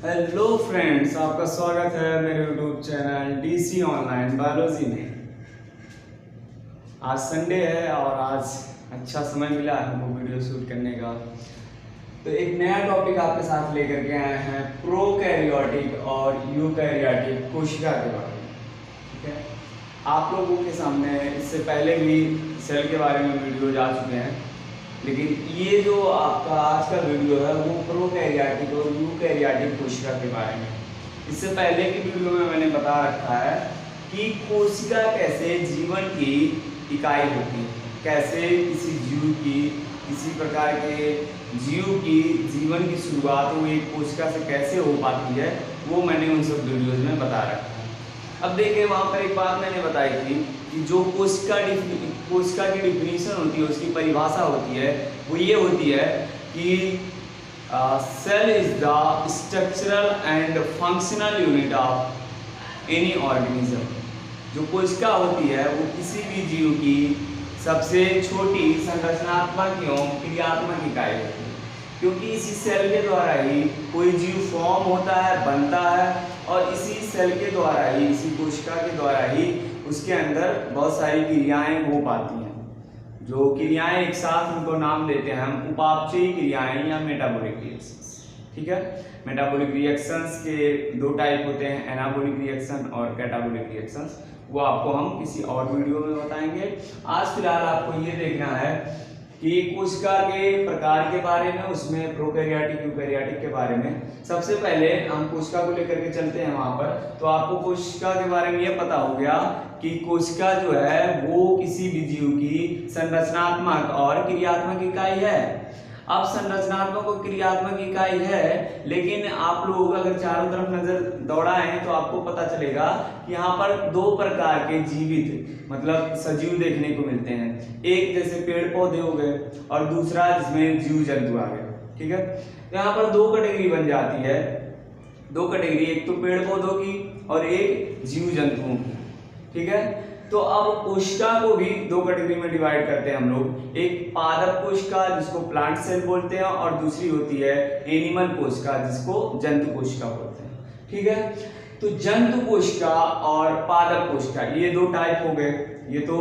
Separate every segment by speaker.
Speaker 1: Hello friends, आपका स्वागत है मेरे YouTube channel DC online biology में। आज संडे है और आज अच्छा समय मिला है हमको वीडियो शूट करने का। तो एक नया टॉपिक आपके साथ लेकर के आए हैं, प्रोकैरियोटिक और यूकैरियोटिक कोशिका के बारे में। ठीक है, आप लोगों के सामने इससे पहले भी सेल के बारे में वीडियो जा चुके हैं, लेकिन ये जो आपका आज का वीडियो है वो प्रोकैरियोटिक और यूकैरियोटिक कोशिका के बारे में। इससे पहले की वीडियो में मैंने बता रखा है कि कोशिका कैसे जीवन की इकाई होती है, कैसे किसी जीव की, किसी प्रकार के जीव की जीवन की शुरुआत वो एक कोशिका से कैसे हो पाती है, वो मैंने उन सब वीडियोज में बता रखा है। अब देखिए, वहाँ पर एक बात मैंने बताई थी कि जो कोशिका की डिफिनीशन होती है, उसकी परिभाषा होती है, वो ये होती है कि cell is the structural and functional unit of any organism. जो कोशिका होती है वो किसी भी जीव की सबसे छोटी संरचनात्मक एवं क्रियात्मक इकाई होती है, क्योंकि इसी सेल के द्वारा ही कोई जीव फॉर्म होता है, बनता है, और इसी सेल के द्वारा ही, इसी कोशिका के द्वारा ही उसके अंदर बहुत सारी क्रियाएं हो पाती हैं। जो क्रियाएं एक साथ उनको नाम देते हैं हम उपापचयी क्रियाएं या मेटाबॉलिक रिएक्शंस। ठीक है, मेटाबॉलिक रिएक्शंस के दो टाइप होते हैं, एनाबॉलिक रिएक्शन और कैटाबॉलिक रिएक्शंस। वो आपको हम किसी और वीडियो में बताएंगे। आज फिलहाल आपको ये देखना है कि कोशिका के प्रकार के बारे में, उसमें प्रोकैरियोटिक यूकैरियोटिक के बारे में। सबसे पहले हम कोशिका को लेकर के चलते हैं वहां पर। तो आपको कोशिका के बारे में ये पता हो गया कि कोशिका जो है वो किसी भी जीव की संरचनात्मक और क्रियात्मक इकाई है। अब संरचनात्मक और क्रियात्मक इकाई है, लेकिन आप लोग अगर चारों तरफ नजर दौड़ाएं तो आपको पता चलेगा कि यहाँ पर दो प्रकार के जीवित मतलब सजीव देखने को मिलते हैं। एक जैसे पेड़ पौधे हो गए और दूसरा जिसमें जीव जंतु आ गए। ठीक है, तो यहाँ पर दो कैटेगरी बन जाती है, दो कैटेगरी, एक तो पेड़ पौधों की और एक जीव जंतुओं की। ठीक है, तो अब कोशिका को भी दो कैटेगरी में डिवाइड करते हैं हम लोग। एक पादप कोशिका जिसको प्लांट सेल बोलते हैं, और दूसरी होती है एनिमल कोशिका जिसको जंतु कोशिका बोलते हैं। ठीक है, तो जंतु कोशिका और पादप कोशिका ये दो टाइप हो गए। ये तो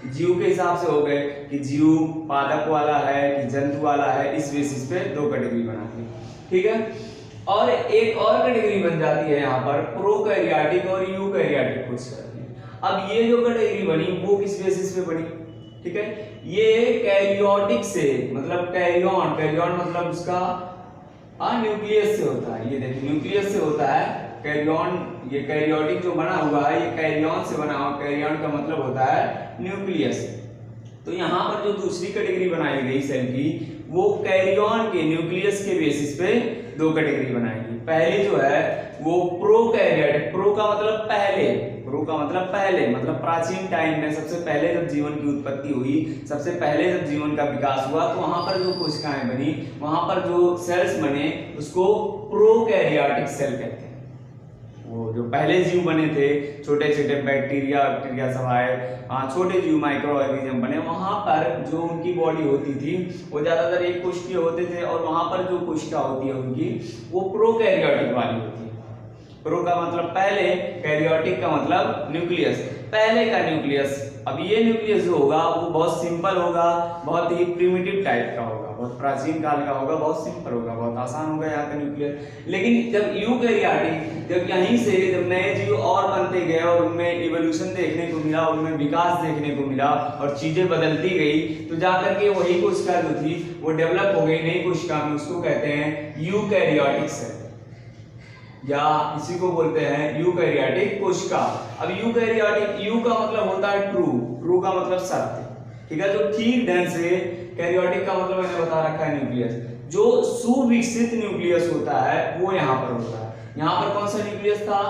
Speaker 1: जीव के हिसाब से हो गए कि जीव पादप वाला है कि जंतु वाला है, इस बेसिस पे दो कैटेगरी बनाते हैं। ठीक है, और एक और कैटेगरी बन जाती है यहाँ पर प्रोकैरियोटिक और यूकैरियोटिक कोशिका। अब ये जो कैटेगरी बनी वो किस बेसिस पे बनी? ठीक है, ये कैरियोटिक से, मतलब कैरियन, कैरियन मतलब उसका न्यूक्लियस से होता है। ये देखिए, न्यूक्लियस से होता है कैरियन। ये कैरियोटिक जो बना हुआ है ये कैरियन से बना हुआ। कैरियन का मतलब होता है न्यूक्लियस। तो यहाँ पर जो दूसरी कैटेगरी बनाई गई सेल की, वो कैरियन के न्यूक्लियस के बेसिस पे दो कैटेगरी बनाएगी। पहली जो है वो प्रोकैरियोटिक। प्रो का मतलब पहले, प्रो का मतलब पहले, मतलब प्राचीन टाइम में सबसे पहले जब जीवन की उत्पत्ति हुई, सबसे पहले जब जीवन का विकास हुआ, तो वहां पर जो कोशिकाएं बनी, वहां पर जो सेल्स बने, उसको प्रोकैरियोटिक सेल कहते हैं। वो जो पहले जीव बने थे, छोटे छोटे बैक्टीरिया सब आए, छोटे जीव माइक्रो ऑर्गेनिज्म बने, वहां पर जो उनकी बॉडी होती थी वो ज्यादातर एक कोशिकीय होते थे, और वहां पर जो कोशिका होती है उनकी वो प्रोकैरियोटिक वाली होती है। प्रो का मतलब पहले, कैरियोटिक का मतलब न्यूक्लियस, पहले का न्यूक्लियस। अब ये न्यूक्लियस जो होगा वो बहुत सिंपल होगा, बहुत ही प्रिमिटिव टाइप का होगा, बहुत प्राचीन काल का होगा, बहुत सिंपल होगा, बहुत आसान होगा यहाँ का न्यूक्लियस। लेकिन जब यूकैरियोटिक, जब यहीं से जब नए जीव और बनते गए और उनमें इवोल्यूशन देखने को मिला, उनमें विकास देखने को मिला और चीजें बदलती गई, तो जाकर के वही कोशिका जो थी वो डेवलप हो गई नई कोशिका में। उसको कहते हैं यूकैरियोटिक सेल, या इसी को बोलते हैं यूकैरियोटिक कोशिका। अब यूकैरियोटिक, यू का मतलब होता है ट्रू, ट्रू का मतलब सत्य। ठीक है, तो ठीक ढंग से कैरियोटिक का मतलब मैंने बता रखा है न्यूक्लियस। जो सुविकसित न्यूक्लियस होता है वो यहाँ पर होता है। यहाँ पर कौन सा न्यूक्लियस था?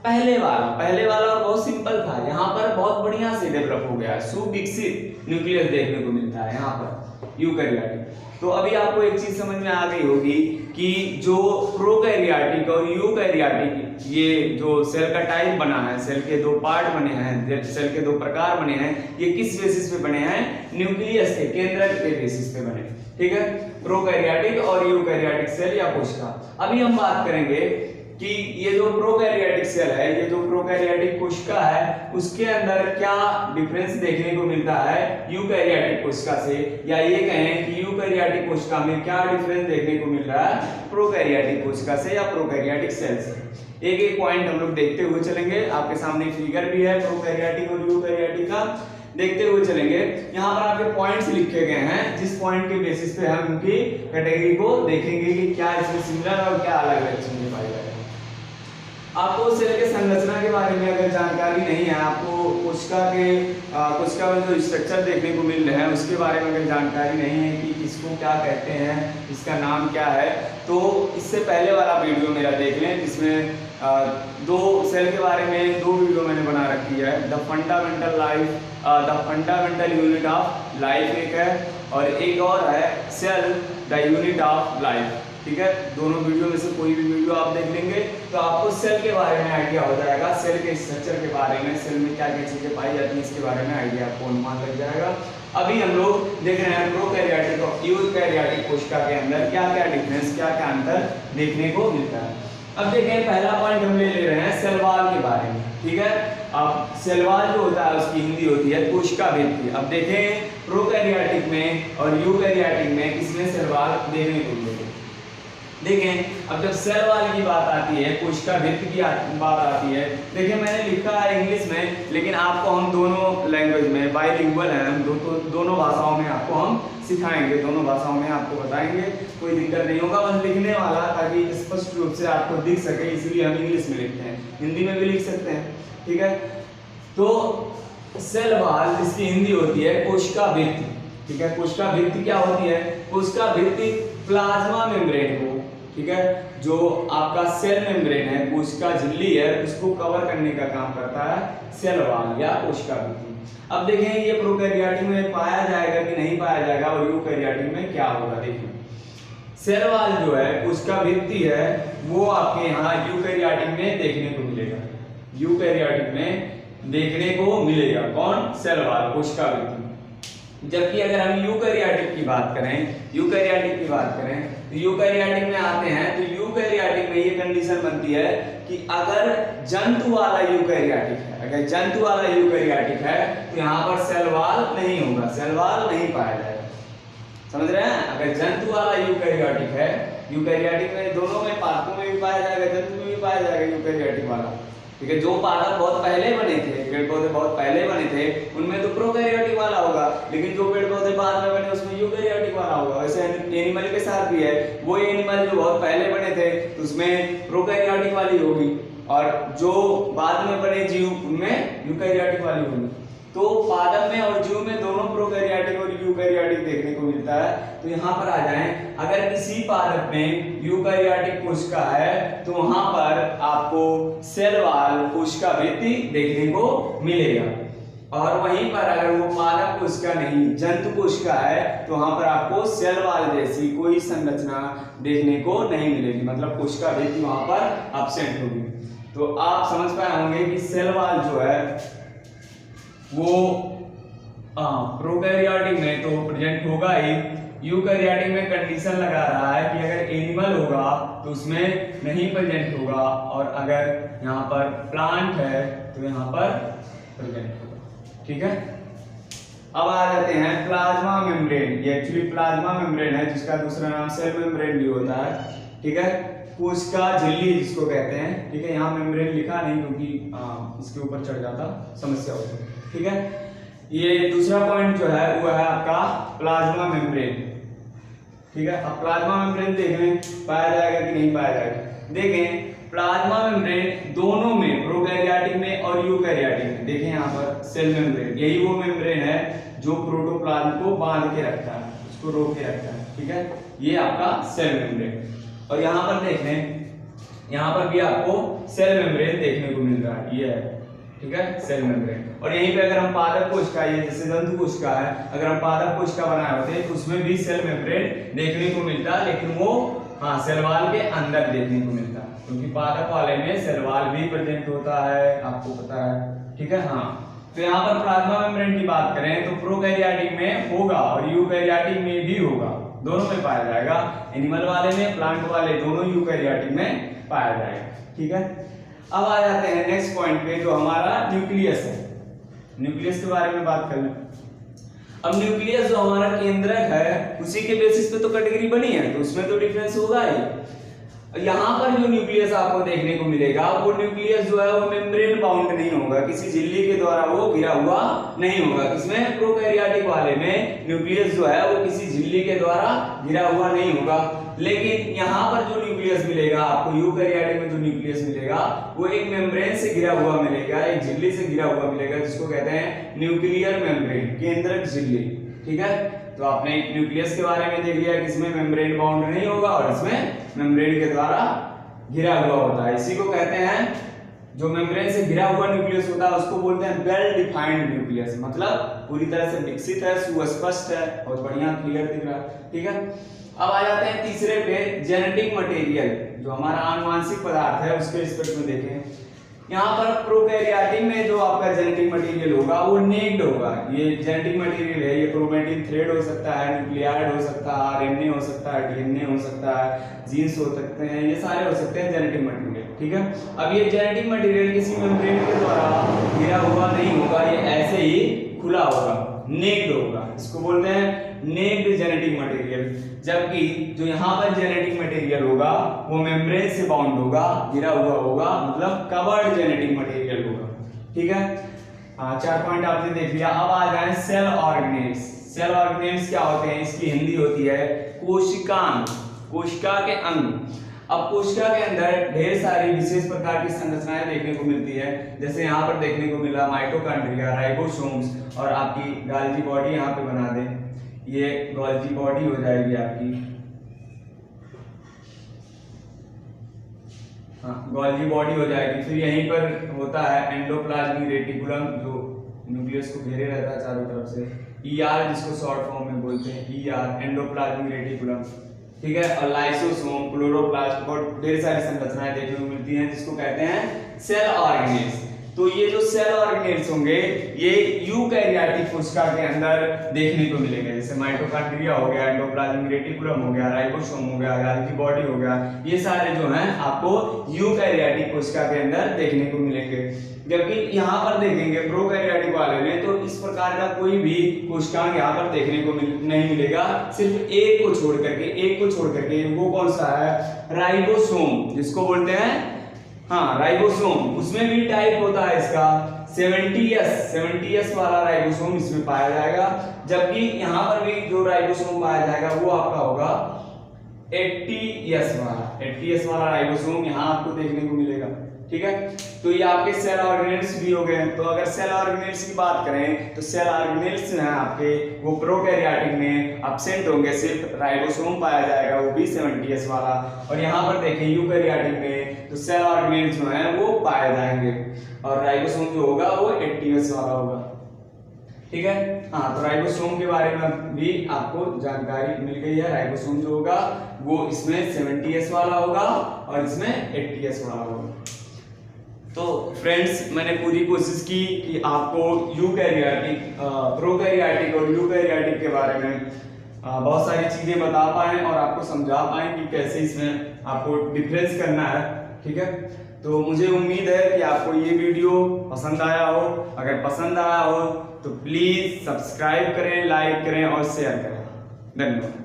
Speaker 1: पहले वाला, पहले वाला और बहुत सिंपल था। यहाँ पर बहुत बढ़िया से डेवलप हो गया है, सुविकसित न्यूक्लियस देखने को मिलता है यहाँ पर यूकैरियोटिक। तो अभी आपको एक चीज समझ में आ गई होगी कि जो प्रोकैरियोटिक और यूकैरियोटिक ये जो सेल का टाइप बना है, सेल के दो पार्ट बने हैं, सेल के दो प्रकार बने हैं, ये किस बेसिस पे बने हैं? न्यूक्लियस के केंद्रक के बेसिस पे बने। ठीक है, प्रोकैरियोटिक और यूकैरियोटिक सेल या कोशिका। अभी हम बात करेंगे कि ये जो प्रोकैरियोटिक सेल है, ये जो प्रोकैरियोटिक कोशिका है, उसके अंदर क्या डिफरेंस देखने को मिलता है यूकैरियोटिक कोशिका से, या ये कहें कि यूकैरियोटिक कोशिका में क्या डिफरेंस देखने को मिल रहा है प्रोकैरियोटिक कोशिका से या प्रोकैरियोटिक सेल से। एक एक पॉइंट हम लोग देखते हुए चलेंगे। आपके सामने फिगर भी है प्रोकैरियोटिक और यूकैरियोटिक का, देखते हुए चलेंगे। यहाँ पर आपके पॉइंट्स लिखे गए हैं, जिस पॉइंट के बेसिस पे हम उनकी कैटेगरी को देखेंगे कि क्या इसमें सिमिलर और क्या अलग अलग चीजें पाई जाएगी। आपको सेल के संरचना के बारे में अगर जानकारी नहीं है, आपको कोशिका में जो स्ट्रक्चर देखने को मिल रहे हैं उसके बारे में अगर जानकारी नहीं है कि इसको क्या कहते हैं, इसका नाम क्या है, तो इससे पहले वाला वीडियो मेरा देख लें, जिसमें दो सेल के बारे में 2 वीडियो मैंने बना रखी है। The fundamental unit of life एक है, और एक और है cell the unit of life. ठीक है, दोनों वीडियो में से कोई भी वीडियो आप देख लेंगे तो आपको सेल के बारे में आइडिया हो जाएगा, सेल के स्ट्रक्चर के बारे में, सेल में क्या क्या चीजें पाई जाती हैं इसके बारे में आइडिया आपको अनुमान लग जाएगा। अभी हम लोग देख रहे हैं प्रोकैरियोटिक और यूकैरियोटिक कोशिका के अंदर क्या क्या डिफरेंस, क्या क्या अंतर देखने को मिलता है। अब देखें, पहला पॉइंट हम ले रहे हैं सेल वॉल के बारे में। ठीक है, अब सेल वॉल जो होता है उसकी हिंदी होती है कोशिका भित्ति। अब देखें प्रोकैरियोटिक में और यूकैरियोटिक में किसमें सेल वॉल देखने को मिलेगी। देखें, अब जब सेल वॉल की बात आती है, कोशिका भित्ति की बात आती है, देखिए मैंने लिखा है इंग्लिश में, लेकिन आपको हम दोनों लैंग्वेज में बाइलिंगुअल हैं हम, दोनों भाषाओं में आपको हम सिखाएंगे, दोनों भाषाओं में आपको बताएंगे, कोई दिक्कत नहीं होगा। बस लिखने वाला ताकि स्पष्ट रूप से आपको दिख सके, इसलिए हम इंग्लिश में लिखते हैं, हिंदी में भी लिख सकते हैं। ठीक है, तो सेल वॉल इसकी हिंदी होती है कोशिका भित्ति। ठीक है, कोशिका भित्ति क्या होती है, कोशिका भित्ति प्लाज्मा मेम्ब्रेन को, ठीक है, जो आपका सेल मेम्ब्रेन है, कोशिका झिल्ली है, उसको कवर करने का काम करता है सेल वॉल या कोशिका भित्ति। अब देखें ये प्रोकैरियोटिक में पाया जाएगा कि नहीं पाया जाएगा और यूकैरियोटिक में क्या होगा। देखिए सेल वॉल जो है कोशिका भित्ति है, वो आपके यहाँ यूकैरियोटिक में देखने को मिलेगा, यूकैरियोटिक में देखने को मिलेगा। कौन? सेल वॉल, कोशिका भित्ति। जबकि अगर हम यूकैरियोटिक की बात करें, यूकैरियोटिक की बात करें तो यूकैरियोटिक में आते हैं, तो यूकैरियोटिक में ये कंडीशन बनती है कि अगर जंतु वाला यूकैरियोटिक है, अगर जंतु वाला यूकैरियोटिक है तो यहाँ पर सेल वॉल नहीं होगा, सेल वॉल नहीं पाया जाएगा। समझ रहे हैं? अगर जंतु वाला यूकैरियोटिक है, यूकैरियोटिक में दोनों में, पादपों में भी पाया जाएगा, जंतु में भी पाया जाएगा यूकैरियोटिक वाला। ठीक है, जो पादप बहुत पहले बने थे, पेड़ पौधे बहुत पहले बने थे, उनमें तो प्रोकैरियोटिक वाला होगा, लेकिन जो पेड़ पौधे बाद में बने उसमें यूकैरियोटिक वाला होगा। वैसे एनिमल के साथ भी है, वो एनिमल जो बहुत पहले बने थे तो उसमें प्रोकैरियोटिक वाली होगी, और जो बाद में बने जीव उनमें यूकैरियोटिक वाली होगी। तो पादप में और जीव में दोनों प्रोकैरियोटिक और यूकैरियोटिक देखने को मिलता है। तो यहाँ पर आ जाएं, अगर किसी पादप में यूकैरियोटिक कोशिका है तो वहां पर आपको सेल वॉल कोशिका भित्ति देखने को मिलेगा, और वहीं पर अगर वो पादप कोशिका नहीं, जंतु कोशिका है, तो वहां पर आपको सेल वॉल जैसी कोई संरचना देखने को नहीं मिलेगी, मतलब कोशिका भित्ति वहां पर एब्सेंट होगी। तो आप समझ पाए होंगे कि सेल वॉल जो है वो प्रोकैरियोटिक में तो प्रेजेंट होगा ही, यूकैरियोटिक में कंडीशन लगा रहा है कि अगर एनिमल होगा तो उसमें नहीं प्रेजेंट होगा, और अगर यहाँ पर प्लांट है तो यहाँ पर प्रेजेंट होगा। ठीक है, अब आ जाते हैं प्लाज्मा मेम्ब्रेन। ये एक्चुअली प्लाज्मा मेम्ब्रेन है, जिसका दूसरा नाम सेल मेम्ब्रेन भी होता है। ठीक है, कोशिका झिल्ली जिसको कहते हैं। ठीक है, यहाँ मेम्ब्रेन लिखा नहीं क्योंकि इसके ऊपर चढ़ जाता समस्या होती है। ठीक है, ये दूसरा पॉइंट जो है वो है आपका प्लाज्मा मेम्ब्रेन। ठीक है, अब प्लाज्मा मेम्ब्रेन देखें पाया जाएगा कि नहीं पाया जाएगा। देखें प्लाज्मा मेम्ब्रेन दोनों में, प्रोकैरियोटिक में और यूकैरियोटिक में, देखें यहाँ पर सेल मेम्ब्रेन, यही वो मेम्ब्रेन है जो प्रोटोप्लाज्म को बांध के रखता है, उसको रोक के रखता है। ठीक है, ये आपका सेल मेम्ब्रेन। और यहाँ पर देख लें, यहाँ पर भी आपको सेल मेम्ब्रेन देखने को मिल रहा है, ये है। ठीक है, सेल मेम्ब्रेन। और यहीं पे अगर हम पादप कोशिका, ये जैसे जंतु कोशिका है, अगर हम पादप कोशिका बनाए होते हैं तो उसमें भी सेल मेम्ब्रेन देखने को मिलता है, लेकिन वो सेल वॉल के अंदर देखने को मिलता है, क्योंकि पादप वाले में सेल वॉल भी प्रेजेंट होता है, आपको पता है। ठीक है, तो यहाँ पर प्लाज्मा मेम्ब्रेन की बात करें तो प्रोकैरियोटिक में होगा और यूकैरियोटिक में भी होगा। दोनों में पाया जाएगा, एनिमल वाले में, प्लांट वाले दोनों यूकैरियोटिक में पाया जाएगा। ठीक है, अब आ जाते हैं नेक्स्ट पॉइंट पे जो हमारा न्यूक्लियस है। न्यूक्लियस के बारे में बात कर लें। अब न्यूक्लियस जो हमारा केंद्रक है उसी के बेसिस पे तो कैटेगरी बनी है, तो उसमें तो डिफरेंस होगा ही। यहाँ पर जो न्यूक्लियस आपको देखने को मिलेगा वो न्यूक्लियस जो है वो मेम्ब्रेन बाउंड नहीं होगा, किसी झिल्ली के द्वारा वो घिरा हुआ नहीं होगा। किसमें? प्रोकैरियोटिक वाले में न्यूक्लियस जो है वो किसी झिल्ली के द्वारा घिरा हुआ नहीं होगा। लेकिन यहाँ पर जो न्यूक्लियस मिलेगा आपको, यूकैरियोटिक में जो न्यूक्लियस मिलेगा वो एक मेम्ब्रेन से घिरा हुआ मिलेगा, एक झिल्ली से घिरा हुआ मिलेगा, जिसको कहते हैं न्यूक्लियर मेम्ब्रेन, केंद्रक झिल्ली। ठीक है, तो आपने न्यूक्लियस के बारे में देख लिया कि इसमें मेम्ब्रेन बाउंड नहीं होगा और इसमें मेम्ब्रेन के द्वारा घिरा हुआ होता है। इसी को कहते हैं, जो मेम्ब्रेन से घिरा हुआ न्यूक्लियस होता है उसको बोलते हैं वेल डिफाइंड न्यूक्लियस, मतलब पूरी तरह से विकसित है, सुस्पष्ट है, बहुत बढ़िया क्लियर दिख रहा है। ठीक है, अब आ जाते हैं तीसरे पे, जेनेटिक मटेरियल, जो हमारा आनुवांशिक पदार्थ है उसके रिस्पेक्ट में देखें। यहाँ पर प्रोकैरियोटिक में जो आपका जेनेटिक मटेरियल होगा वो नेक्ड होगा। ये जेनेटिक मटेरियल है, ये क्रोमैटिन थ्रेड हो सकता है, न्यूक्लियाइड हो सकता है, आरएनए हो सकता है, डीएनए हो सकता है, जीन्स हो सकते हैं, ये सारे हो सकते हैं जेनेटिक मटेरियल। ठीक है, अब ये जेनेटिक मटेरियल किसी मेम्ब्रेन के द्वारा घिरा हुआ नहीं होगा, ये ऐसे ही खुला होगा, नेक्ड होगा, इसको बोलते हैं नेक्ड जेनेटिक मटेरियल। जबकि जो यहाँ पर जेनेटिक मटेरियल होगा वो मेम्ब्रेन से बाउंड होगा, घिरा हुआ होगा, मतलब कवर्ड जेनेटिक मटेरियल होगा। ठीक है, 4 पॉइंट आपने देख लिया। अब आ जाए सेल ऑर्गेनेल्स। सेल ऑर्गेनेल्स क्या होते हैं? इसकी हिंदी होती है कोशिकांग, कोशिका के अंग। अब कोशिका के अंदर ढेर सारी विशेष प्रकार की संरचनाएं देखने को मिलती है, जैसे यहाँ पर देखने को मिला माइटोकॉन्ड्रिया, राइबोसोम्स, और आपकी गोल्गी बॉडी यहाँ पे बना दें, ये गोल्गी बॉडी हो जाएगी आपकी। हाँ, गोल्गी बॉडी हो जाएगी। फिर यहीं पर होता है एंडोप्लाज्मिक रेटिकुलम, जो न्यूक्लियस को घेरे रहता है चारों तरफ से, ईआर जिसको शॉर्ट फॉर्म में बोलते हैं, ईआर एंडोप्लाज्मिक रेटिकुलम। ठीक है, और लाइसोसोम, क्लोरोप्लास्ट, और ढेर सारी संरचनाएं देखने को मिलती हैं जिसको कहते हैं सेल ऑर्गेनेल्स। तो ये जो सेल ऑर्गेनेल्स होंगे ये यूकैरियोटिक कोशिका के अंदर देखने को मिलेंगे, जैसे माइटोकॉन्ड्रिया हो गया, एंडोप्लाज्मिक रेटिकुलम हो गया, राइबोसोम हो गया, गोल्गी बॉडी हो गया, ये सारे जो हैं आपको यूकैरियोटिक कोशिका के अंदर देखने को मिलेंगे। जबकि यहाँ पर देखेंगे प्रोकैरियोटिक वाले में तो इस प्रकार का कोई भी कोशिकांग यहाँ पर देखने को नहीं मिलेगा, सिर्फ एक को छोड़ करके। वो कौन सा है? राइबोसोम, जिसको बोलते हैं, हाँ, राइबोसोम। उसमें भी टाइप होता है इसका 70S वाला राइबोसोम इसमें पाया जाएगा। जबकि यहाँ पर भी जो राइबोसोम पाया जाएगा वो आपका होगा 80S वाला राइबोसोम यहाँ आपको देखने को मिलेगा। ठीक है, तो ये आपके सेल ऑर्गेनेल्स भी हो गए। तो अगर सेल ऑर्गेनेल्स की बात करें तो सेल ऑर्गेनेल्स हैं आपके वो प्रोकैरियोटिक में एब्सेंट होंगे, सिर्फ राइबोसोम पाया जाएगा, वो भी 70S वाला। और यहाँ पर देखें यूकैरियोटिक में तो सेल ऑर्गेनेल्स जो हैं वो पाए जाएंगे और राइबोसोम जो होगा वो 80S वाला होगा। ठीक है, हाँ, तो राइबोसोम के बारे में भी आपको जानकारी मिल गई है। राइबोसोम जो होगा वो इसमें 70S वाला होगा और इसमें 80S वाला होगा। तो फ्रेंड्स, मैंने पूरी कोशिश की कि आपको यूकैरियोटिक, प्रोकैरियोटिक और यूकैरियोटिक के बारे में बहुत सारी चीजें बता पाएं और आपको समझा पाएं कि कैसे इसमें आपको डिफरेंस करना है। ठीक है, तो मुझे उम्मीद है कि आपको ये वीडियो पसंद आया हो। अगर पसंद आया हो तो प्लीज सब्सक्राइब करें, लाइक करें और शेयर करें। धन्यवाद।